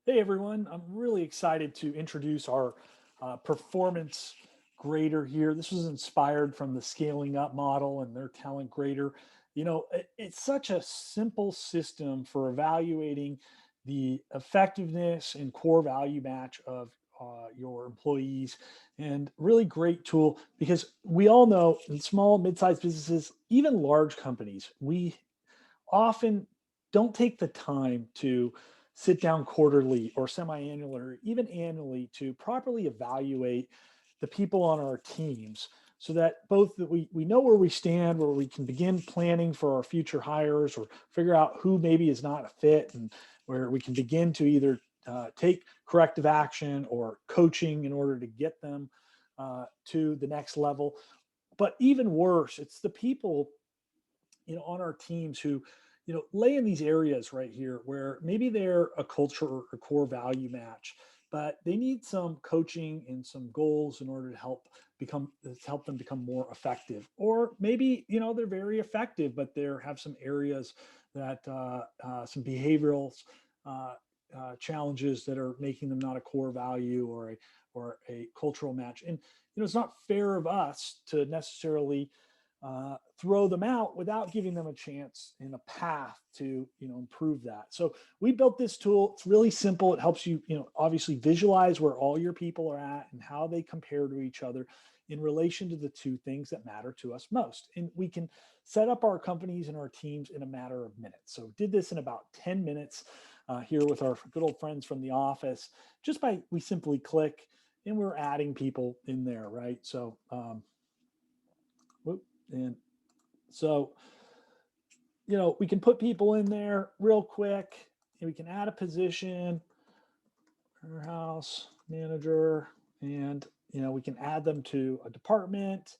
Hey everyone, I'm really excited to introduce our performance grader here. This was inspired from the scaling up model and their talent grader. It's such a simple system for evaluating the effectiveness and core value match of your employees, and really great tool because we all know in small, mid-sized businesses, even large companies, we often don't take the time to sit down quarterly or semi-annually or even annually to properly evaluate the people on our teams, so that both that we know where we stand, where we can begin planning for our future hires or figure out who maybe is not a fit, and where we can begin to either take corrective action or coaching in order to get them to the next level. But even worse, it's the people on our teams who lay in these areas right here where maybe they're a culture or a core value match, but they need some coaching and some goals in order to help them become more effective. Or maybe they're very effective, but they have some areas that some behavioral challenges that are making them not a core value or a cultural match. And it's not fair of us to necessarily throw them out without giving them a chance and a path to improve that. So we built this tool. It's really simple. It helps you obviously visualize where all your people are at and how they compare to each other in relation to the two things that matter to us most. And we can set up our companies and our teams in a matter of minutes. So did this in about 10 minutes here with our good old friends from the office, just by we simply click and we're adding people in there, right? So whoop, and so, we can put people in there real quick, and we can add a position, warehouse manager, and, we can add them to a department.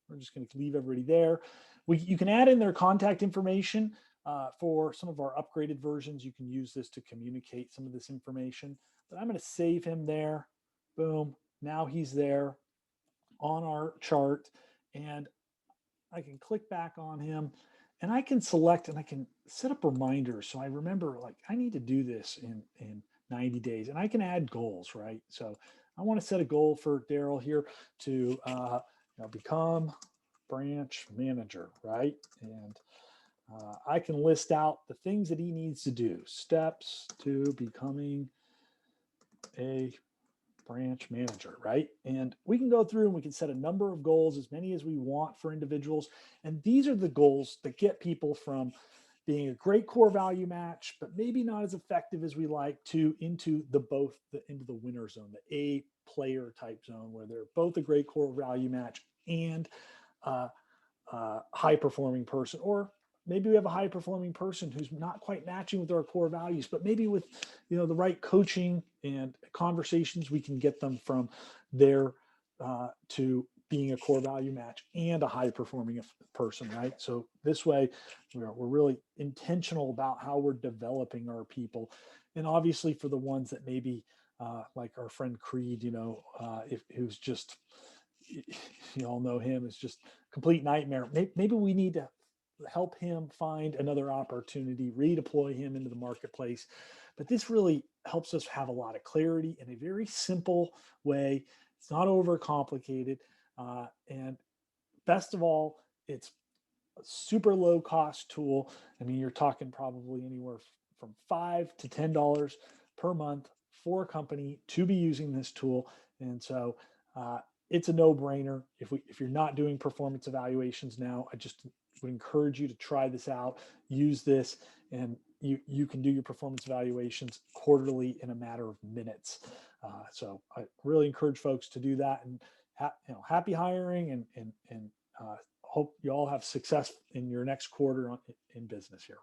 We're just going to leave everybody there. You can add in their contact information. For some of our upgraded versions, you can use this to communicate some of this information, but I'm going to save him there. Boom. Now he's there on our chart, and I can click back on him, and I can select and I can set up reminders. So I remember, like, I need to do this in 90 days, and I can add goals, right? So I want to set a goal for Daryl here to become branch manager, right? And I can list out the things that he needs to do, steps to becoming a branch manager, right? And we can go through and we can set a number of goals, as many as we want for individuals. And these are the goals that get people from being a great core value match, but maybe not as effective as we like, to into the winner zone, the A player type zone, where they're both a great core value match and high performing person. Or maybe we have a high performing person who's not quite matching with our core values, but maybe with the right coaching and conversations, we can get them from there to being a core value match and a high performing person, right? So this way we're really intentional about how we're developing our people. And obviously for the ones that maybe like our friend Creed, if who's just, you all know him, is just complete nightmare. Maybe we need to help him find another opportunity, redeploy him into the marketplace. But this really helps us have a lot of clarity in a very simple way. It's not overcomplicated. And best of all, it's a super low cost tool. I mean, you're talking probably anywhere from $5 to $10 per month for a company to be using this tool. And so it's a no-brainer. If you're not doing performance evaluations now, I just would encourage you to try this out, use this, and you can do your performance evaluations quarterly in a matter of minutes. So I really encourage folks to do that, and happy hiring, and hope you all have success in your next quarter in business here.